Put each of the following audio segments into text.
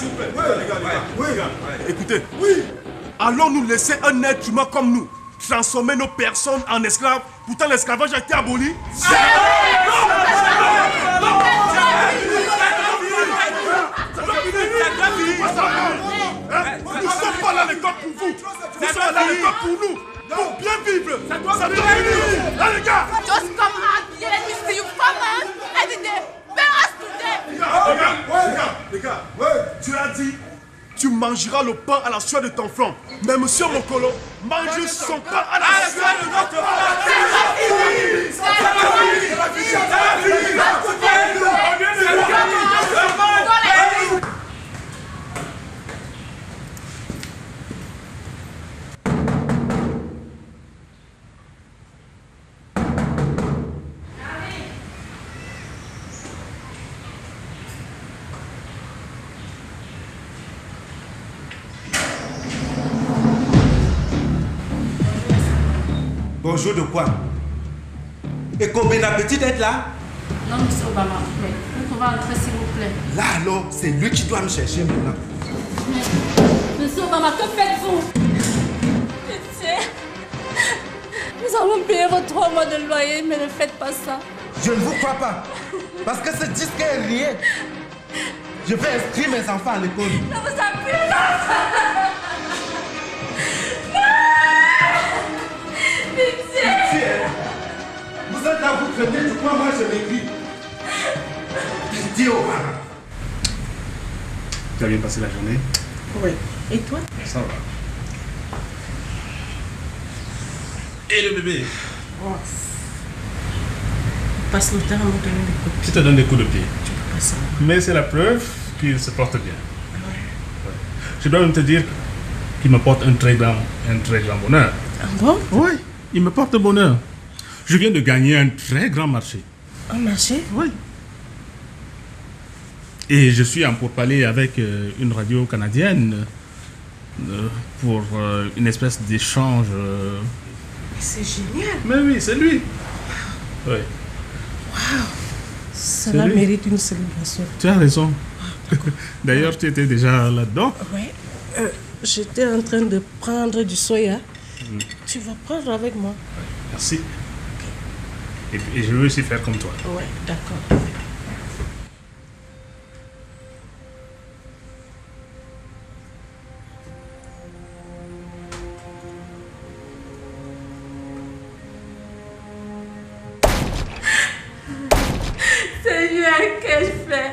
s'il vous plaît. Les gars. Écoutez. Oui. Allons-nous laisser un être humain comme nous transformer nos personnes en esclaves? Pourtant, l'esclavage a été aboli. Nous ne sommes pas là à l'école pour vous. Nous sommes là à l'école pour nous. Pour bien vivre. Ça doit finir. Là, les gars. Just come out here. Let me see you come out. Every day. Bear us to death. Les gars. Tu as dit, tu mangeras le pain à la sueur de ton front. Mais monsieur Mokolo, mange son pain à la sueur de notre Bonjour de quoi? Et combien d'appétit d'être là? Non, monsieur Obama, mais vous pouvez entrer s'il vous plaît. Là alors, c'est lui qui doit me chercher maintenant. Mais, monsieur Obama, que faites-vous? Pitié. Nous allons payer vos 3 mois de loyer, mais ne faites pas ça. Je ne vous crois pas. Parce que ce disque est rien. Je vais inscrire mes enfants à l'école. Ne vous appuie pas. Pitié. Vous êtes là, vous traitez du quoi moi je m'écris. Pitié, Obama. Tu as bien passé la journée? Oui. Et toi? Ça va. Et le bébé? Oh. Passe le temps à me donner des coups de pied. Je te donne des coups de pied. Tu peux pas ça. Mais c'est la preuve qu'il se porte bien. Ouais. Je dois même te dire qu'il me porte un très grand bonheur. Ah bon? Oui, il me porte bonheur. Je viens de gagner un très grand marché. Un marché? Oui. Et je suis en pourparlers avec une radio canadienne pour une espèce d'échange. C'est génial. Mais oui, c'est lui. Oui. Waouh. Cela lui. mérite une célébration. Tu as raison. D'ailleurs, tu étais déjà là-dedans. Oui. J'étais en train de prendre du soya. Tu vas prendre avec moi. Merci. Et je veux aussi faire comme toi. Oui, d'accord. Seigneur, qu'ai-je fait?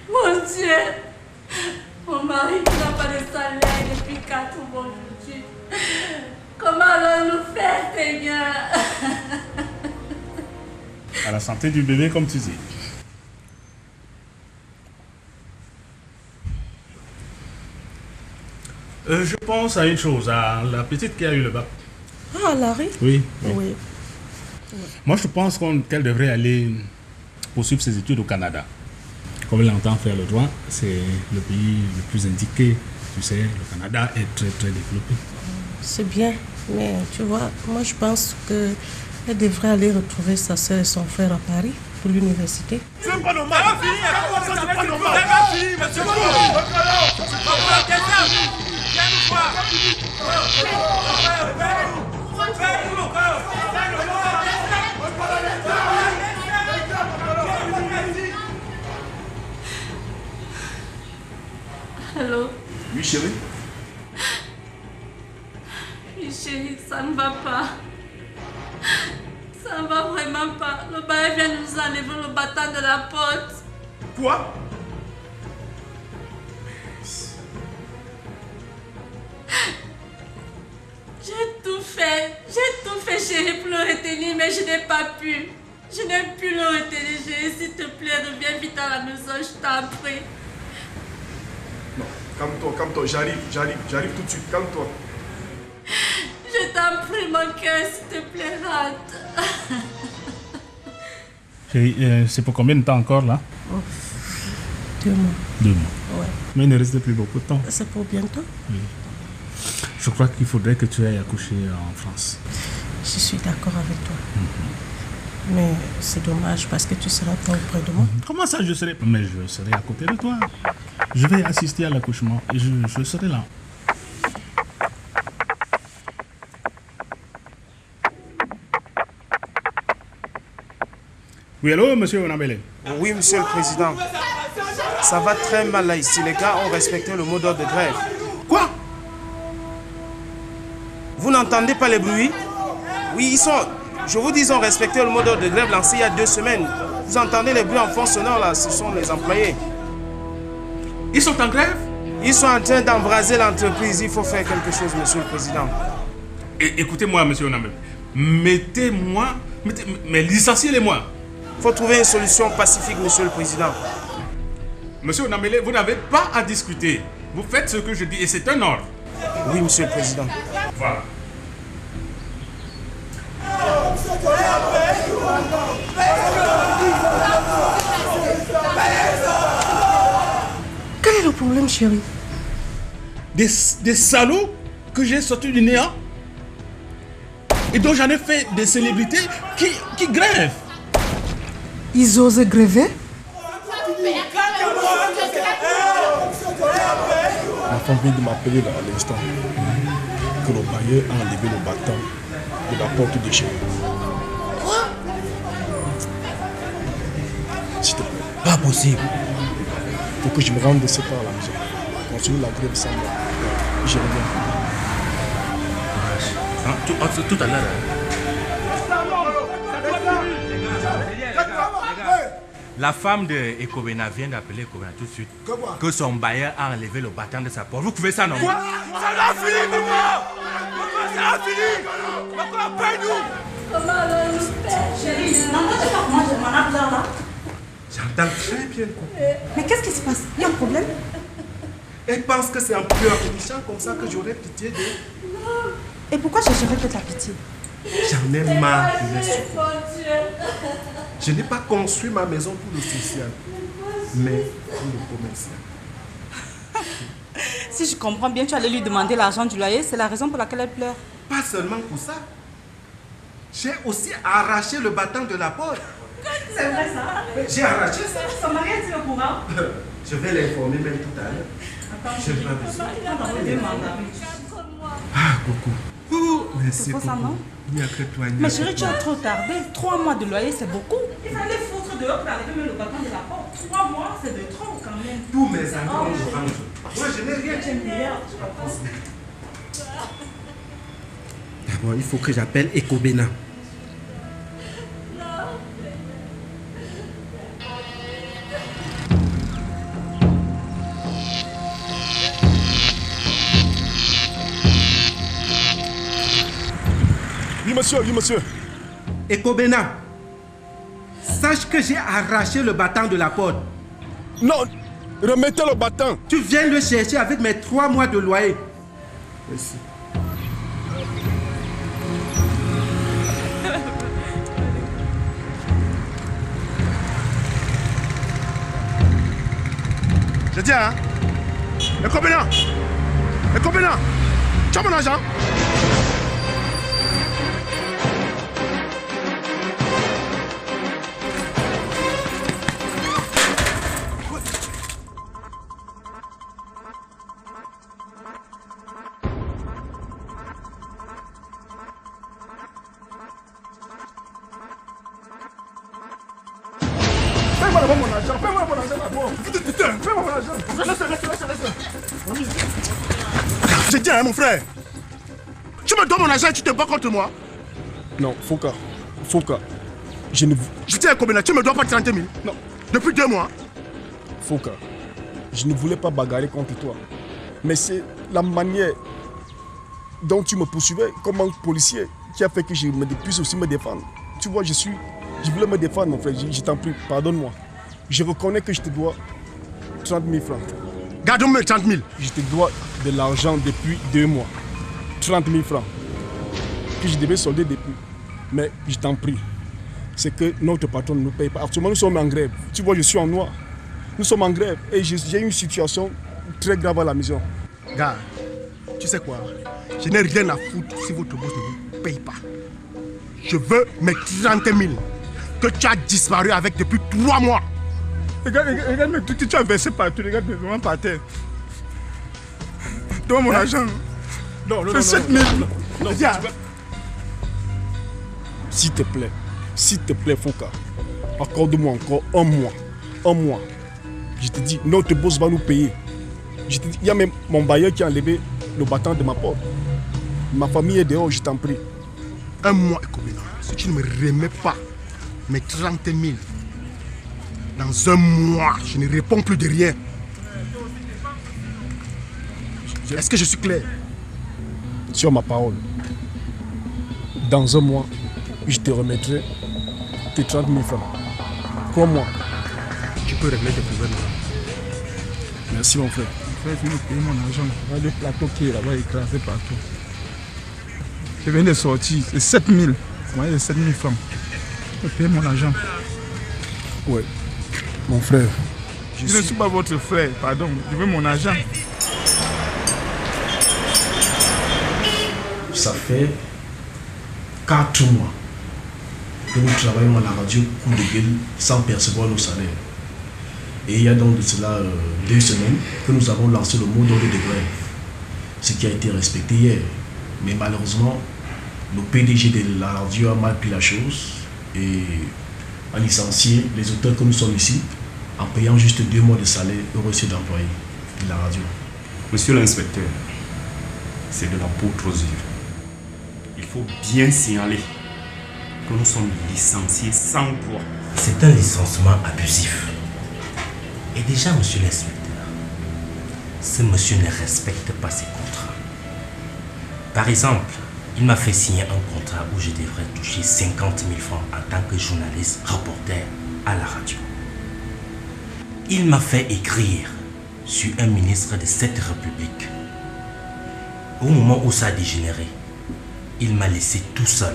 Mon Dieu. Mon mari qui n'a pas de salaire depuis 4 mois aujourd'hui. Comment allons-nous faire, Seigneur? À la santé du bébé, comme tu dis. Je pense à une chose, à la petite qui a eu le bac. Ah, Larry? Oui. Oui. Moi, je pense qu'elle devrait aller poursuivre ses études au Canada. Comme elle entend faire le droit, c'est le pays le plus indiqué. Tu sais, le Canada est très, très développé. C'est bien, mais tu vois, moi je pense qu'elle devrait aller retrouver sa soeur et son frère à Paris pour l'université. C'est pas normal. C'est pas normal. monsieur. Allô? Oui, chérie. Oui, chérie, ça ne va pas. Ça ne va vraiment pas. Le bail vient de nous enlever le bâton de la porte. Quoi? J'ai tout fait, chérie, pour le retenir, mais je n'ai pas pu. Je n'ai pu le retenir, chérie. S'il te plaît, reviens vite à la maison, je t'en prie. Non, calme-toi, j'arrive tout de suite, calme-toi. Je t'en prie, mon cœur, s'il te plaît, rate. Chérie, c'est pour combien de temps encore là? 2 mois. 2 mois. Ouais. Mais il ne reste plus beaucoup de temps. C'est pour bientôt? Oui. Je crois qu'il faudrait que tu ailles accoucher en France. Je suis d'accord avec toi. Mais c'est dommage parce que tu seras pas auprès de moi. Comment ça je serai? Mais je serai à côté de toi. Je vais assister à l'accouchement et je serai là. Oui, allô, monsieur Onambele? Oui, monsieur le président. Ça va très mal là ici. Les gars ont respecté le mot d'ordre de grève. Quoi? Vous n'entendez pas les bruits? Oui, je vous dis, ils ont respecté le mot d'ordre de grève lancé il y a 2 semaines. Vous entendez les bruits en fond sonore là? Ce sont les employés. Ils sont en grève? Ils sont en train d'embraser l'entreprise. Il faut faire quelque chose, monsieur le président. Écoutez-moi, monsieur Onambele. Mais licenciez-les-moi. Il faut trouver une solution pacifique, monsieur le président. Monsieur Onambele, vous n'avez pas à discuter. Vous faites ce que je dis et c'est un ordre. Oui, monsieur le président. Voilà. Quel est le problème, chérie? Des salauds que j'ai sortis du néant et dont j'en ai fait des célébrités qui grèvent. Ils osent gréver? Ma femme vient de m'appeler à l'instant que le bailleur a enlevé le bâton de la porte de chez nous. Quoi? S'il te plaît, Pas possible. faut que je me rende de ce pas à la maison. Continue la grève sans moi. Je reviens. Tout à l'heure. La femme de Ekobena vient d'appeler Ekobena tout de suite que son bailleur a enlevé le bâton de sa porte. Vous trouvez ça normal? Ça a fini, maman! Ça a fini! Maman, paye-nous! Comment allons-nous faire? Chérie, n'entendez pas comment je m'en appelle là? J'entends très bien. Mais qu'est-ce qui se passe? Il y a un problème? Elle pense que c'est en pleurnichant comme ça que j'aurais pitié d'elle. Et pourquoi chercherais peut-être la pitié? J'en ai marre de les souffrir. Mon Dieu! Je n'ai pas construit ma maison pour le social, mais pour le commercial. Si je comprends bien, tu allais lui demander l'argent du loyer, c'est la raison pour laquelle elle pleure. Pas seulement pour ça. J'ai aussi arraché le bâton de la porte. C'est vrai ça? J'ai arraché ça. Son mari est-il au courant? Je vais l'informer même tout à l'heure. Je n'ai pas besoin. Ah, coucou. Oh, merci C'est pour ça, beaucoup. non? Il n'y a que toi. Mais chérie, tu as trop tardé. 3 mois de loyer, c'est beaucoup. Il fallait foutre dehors pour arriver même le bâton de la porte. 3 mois, c'est de trop quand même. Tous mes enfants me rangent. Moi, je n'ai rien. D'abord, il faut que j'appelle Ekobena. Oui, monsieur. Ekobena, sache que j'ai arraché le bâton de la porte. Non, remettez le bâton. Tu viens le chercher avec mes 3 mois de loyer. Merci. Je dis, hein? Ekobena! Tu as mon argent? Fais-moi mon argent d'abord. Putain, fais-moi mon argent. Laisse. J'ai dit, hein, mon frère. Tu me donnes mon argent et tu te bats contre moi. Non, Fouka. Je dis à Ekobena, tu me dois pas 30 000. Non. Depuis 2 mois. Fouka, je ne voulais pas bagarrer contre toi. Mais c'est la manière dont tu me poursuivais comme un policier qui a fait que je puisse aussi me défendre. Tu vois, je voulais me défendre, mon frère. Je t'en prie, pardonne-moi. Je reconnais que je te dois 30 000 francs. Garde-moi 30 000. Je te dois de l'argent depuis 2 mois. 30 000 francs. Que je devais solder depuis. Mais je t'en prie. C'est que notre patron ne nous paye pas. Actuellement, nous sommes en grève. Tu vois, je suis en noir. Nous sommes en grève. Et j'ai une situation très grave à la maison. Gars, tu sais quoi? Je n'ai rien à foutre si votre boss ne vous paye pas. Je veux mes 30 000. que tu as disparu avec depuis 3 mois. Regarde mes trucs que tu as versé partout. Regarde mes vêtements par terre. Donne mon argent. Non, C'est 7 000. Non, S'il te plaît, Fouka. Accorde-moi encore 1 mois. 1 mois. Je te dis, notre boss va nous payer. Je te dis, il y a même mon bailleur qui a enlevé le battant de ma porte. Ma famille est dehors, je t'en prie. 1 mois, Ekobena. Si tu ne me remets pas mes 30 000, dans 1 mois, je ne réponds plus de rien. Est-ce que je suis clair? Sur ma parole. Dans 1 mois, je te remettrai tes 30 000 francs. Crois-moi. Tu peux régler tes problèmes. Merci mon frère. Frère, tu me payes mon argent. Le plateau qui est là-bas écrasé partout. Je viens de sortir. C'est 7 000. Comment il y a 7 000 francs? Tu me payes mon argent. Ouais. Mon frère. Je ne suis pas votre frère, pardon. Je veux mon argent. Ça fait 4 mois que nous travaillons à la radio coup de gueule sans percevoir nos salaires. Et il y a donc de cela 2 semaines que nous avons lancé le mot d'ordre de grève, ce qui a été respecté hier. Mais malheureusement, le PDG de la radio a mal pris la chose et a licencié les auteurs que nous sommes ici en payant juste 2 mois de salaire au reçu d'employés de la radio. Monsieur l'inspecteur, c'est de la poudre aux yeux. Il faut bien signaler que nous sommes licenciés sans droit. C'est un licenciement abusif. Et déjà, monsieur l'inspecteur, ce monsieur ne respecte pas ses contrats. Par exemple, il m'a fait signer un contrat où je devrais toucher 50 000 francs en tant que journaliste reporter à la radio. Il m'a fait écrire sur un ministre de cette république. Au moment où ça a dégénéré, il m'a laissé tout seul,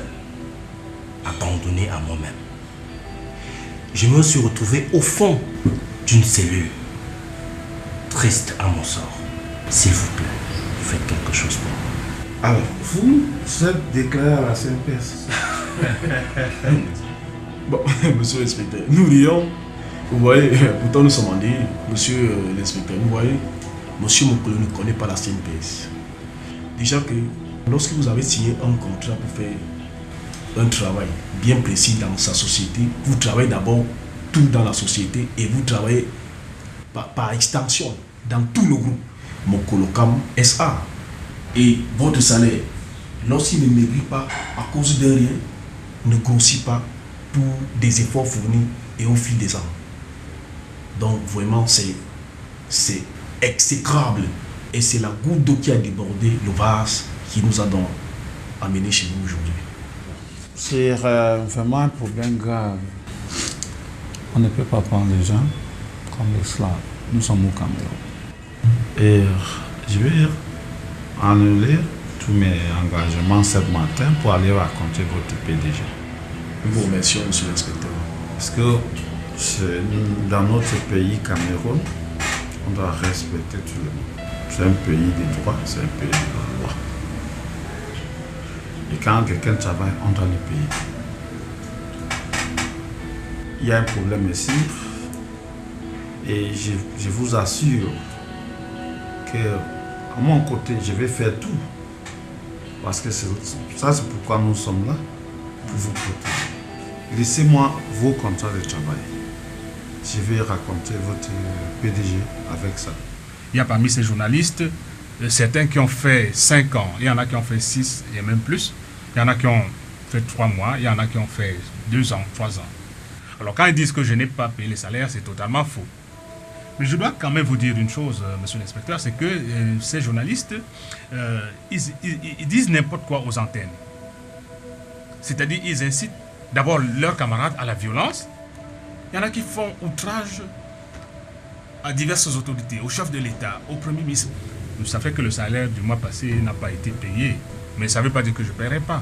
abandonné à moi-même. Je me suis retrouvé au fond d'une cellule, triste à mon sort. S'il vous plaît, faites quelque chose pour moi. Alors, vous êtes déclaré à la CNPS. Bon, monsieur l'inspecteur, nous rions. Vous voyez, pourtant nous sommes en dit, monsieur l'inspecteur, vous voyez, monsieur Mokolo ne connaît pas la CNPS. Déjà que lorsque vous avez signé un contrat pour faire un travail bien précis dans sa société, vous travaillez d'abord tout dans la société et vous travaillez par extension dans tout le groupe Mokolokam SA. Et votre salaire, lorsqu'il ne maigrit pas à cause de rien, ne grossit pas pour des efforts fournis et au fil des ans. Donc vraiment c'est exécrable et c'est la goutte d'eau qui a débordé le vase qui nous a donc amené chez nous aujourd'hui. C'est vraiment un problème grave. On ne peut pas prendre les gens comme des esclaves. Nous sommes au Cameroun. Et je vais annuler tous mes engagements ce matin pour aller raconter votre PDG. Nous vous remercions, monsieur l'inspecteur. Parce que dans notre pays, Cameroun, on doit respecter tout le monde. C'est un pays de droit, c'est un pays de la loi. Et quand quelqu'un travaille, on doit le payer. Il y a un problème ici. Et je vous assure que à mon côté, je vais faire tout. Parce que ça, c'est pourquoi nous sommes là, pour vous protéger. Laissez-moi vos contrats de travail. Je vais raconter votre PDG avec ça. Il y a parmi ces journalistes, certains qui ont fait 5 ans, il y en a qui ont fait 6 et même plus. Il y en a qui ont fait 3 mois, il y en a qui ont fait 2 ans, 3 ans. Alors quand ils disent que je n'ai pas payé les salaires, c'est totalement faux. Mais je dois quand même vous dire une chose, monsieur l'inspecteur, c'est que ces journalistes, ils disent n'importe quoi aux antennes. C'est-à-dire ils incitent d'abord leurs camarades à la violence. Il y en a qui font outrage à diverses autorités, au chef de l'État, au Premier ministre. Ça fait que le salaire du mois passé n'a pas été payé, mais ça ne veut pas dire que je ne paierai pas.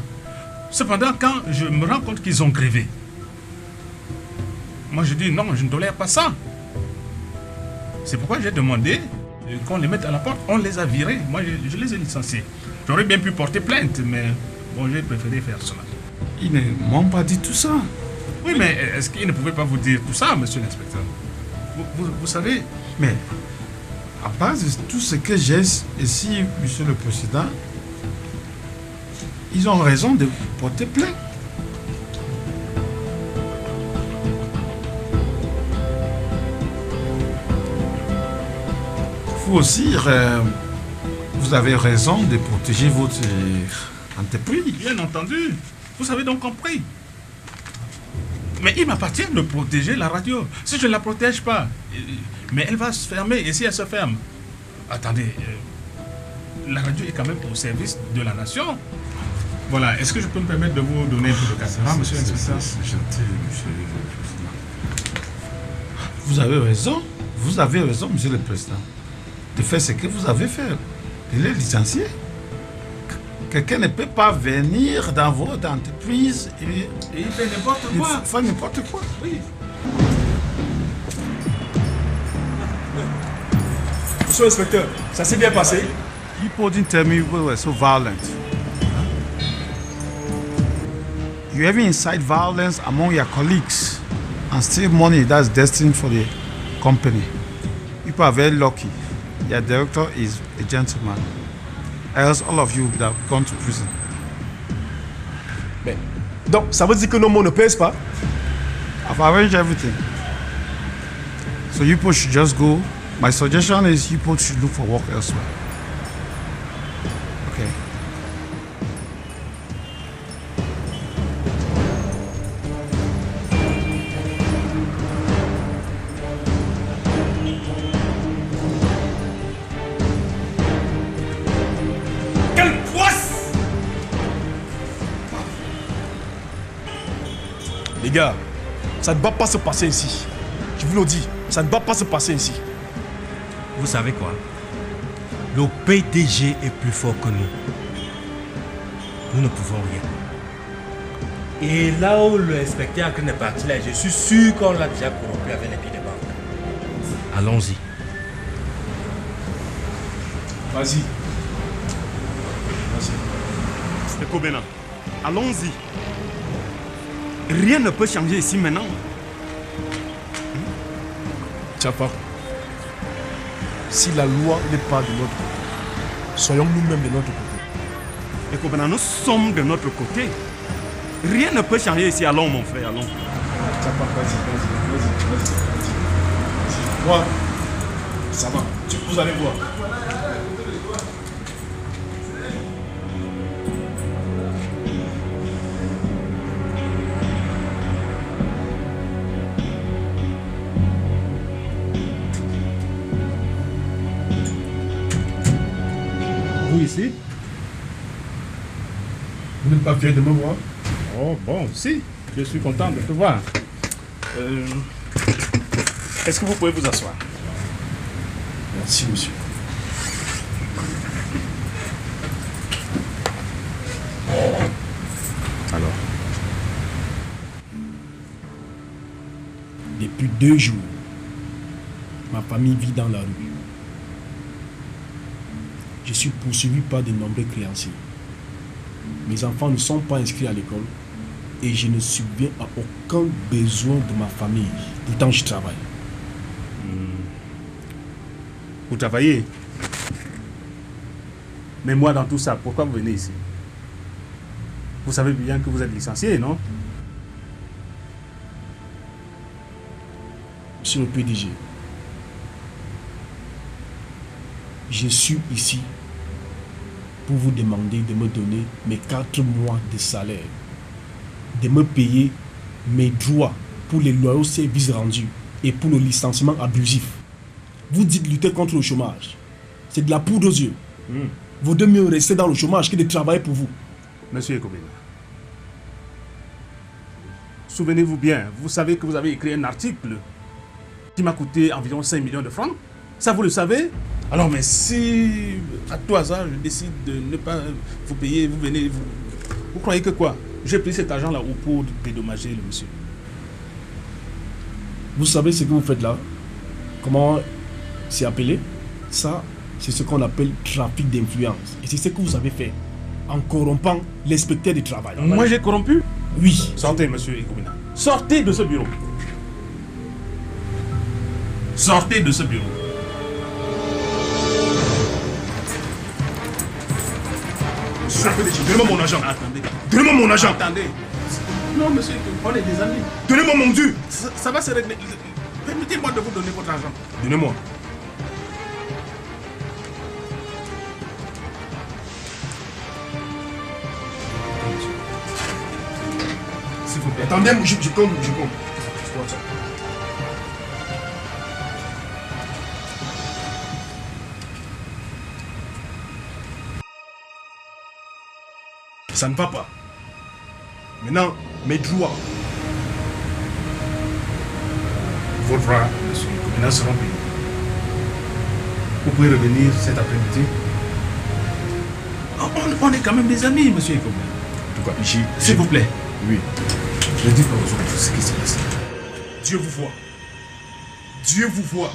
Cependant, quand je me rends compte qu'ils ont grévé, moi je dis non, je ne tolère pas ça. C'est pourquoi j'ai demandé qu'on les mette à la porte. On les a virés. Moi, je les ai licenciés. J'aurais bien pu porter plainte, mais bon, j'ai préféré faire cela. Ils ne m'ont pas dit tout ça. Oui, mais est-ce qu'il ne pouvait pas vous dire tout ça, monsieur l'inspecteur? Vous savez, mais à base de tout ce que j'ai ici, monsieur le président, ils ont raison de porter plainte. Vous aussi, vous avez raison de protéger votre entreprise. Bien entendu. Vous avez donc compris. Mais il m'appartient de protéger la radio. Si je ne la protège pas, mais elle va se fermer. Et si elle se ferme, attendez, la radio est quand même au service de la nation. Voilà, est-ce que je peux me permettre de vous donner un peu de carburant, monsieur l'inspecteur? C'est gentil, monsieur le président. Vous avez raison, monsieur le président, de faire ce que vous avez fait, de les licencier. Quelqu'un ne peut pas venir dans votre entreprise et il fait n'importe quoi. Il fait n'importe quoi. Oui. Monsieur l'inspecteur, ça s'est bien passé? People didn't tell me we were so violent. You even incite violence among your colleagues and steal money that's destined for the company. People are very lucky. Your director is a gentleman. Else all of you would have gone to prison. Mais, donc, ça veut dire que nos mots ne pèsent pas? I've arranged everything. So you people should just go. My suggestion is you people should look for work elsewhere. Okay. Les gars, ça ne va pas se passer ici. Je vous le dis, ça ne va pas se passer ici. Vous savez quoi? Le PDG est plus fort que nous. Nous ne pouvons rien. Et là où l'inspecteur est parti, là, je suis sûr qu'on l'a déjà corrompu avec les pieds de banque. Allons-y. Vas-y. Vas-y. Ekobena, allons-y. Rien ne peut changer ici maintenant. Tchapa, si la loi n'est pas de notre côté, soyons nous-mêmes de notre côté. Ekobena, nous sommes de notre côté. Rien ne peut changer ici. Allons, mon frère, allons. Tchapa, vas-y. Moi, ça va. Vous allez voir. Ici. Vous n'êtes pas fier de me voir? Oh bon, si, je suis content de te voir. Est-ce que vous pouvez vous asseoir? Merci, monsieur. Alors? Depuis 2 jours, ma famille vit dans la rue. Je suis poursuivi par de nombreux créanciers. Mes enfants ne sont pas inscrits à l'école et je ne subviens à aucun besoin de ma famille. Pourtant, je travaille. Vous travaillez? Mais moi, dans tout ça, pourquoi vous venez ici? Vous savez bien que vous êtes licencié, non? Monsieur le PDG, je suis ici pour vous demander de me donner mes 4 mois de salaire, de me payer mes droits pour les loyaux services rendus et pour le licenciement abusif. Vous dites lutter contre le chômage. C'est de la poudre aux yeux. Vaut mieux rester dans le chômage que de travailler pour vous. Monsieur Ekobena, souvenez-vous bien, vous savez que vous avez écrit un article qui m'a coûté environ 5 millions de francs. Ça, vous le savez? Alors, mais si, à tout hasard, je décide de ne pas vous payer, vous venez, vous croyez que quoi? J'ai pris cet argent-là pour dédommager le monsieur. Vous savez ce que vous faites là? Comment c'est appelé? Ça, c'est ce qu'on appelle trafic d'influence. Et c'est ce que vous avez fait en corrompant l'inspecteur du travail. Moi, j'ai corrompu? Oui. Sortez, monsieur Ekobena. Sortez de ce bureau. Sortez de ce bureau. Monsieur le PDG, donnez-moi mon argent. Attendez. Donnez-moi mon argent. Attendez. Non, monsieur, on est des amis. Donnez-moi mon dû. Ça va se régler. Permettez-moi de vous donner votre argent. Donnez-moi. S'il vous plaît. Attendez, je compte. Ça ne va pas. Maintenant, mes droits. Vos droits, monsieur, maintenant seront payés. Vous pouvez revenir cet après-midi. On est quand même des amis, monsieur Ekomé. En tout cas, ici. S'il vous plaît. Oui. Ne dites pas aux autres ce qui se passe. Dieu vous voit. Dieu vous voit.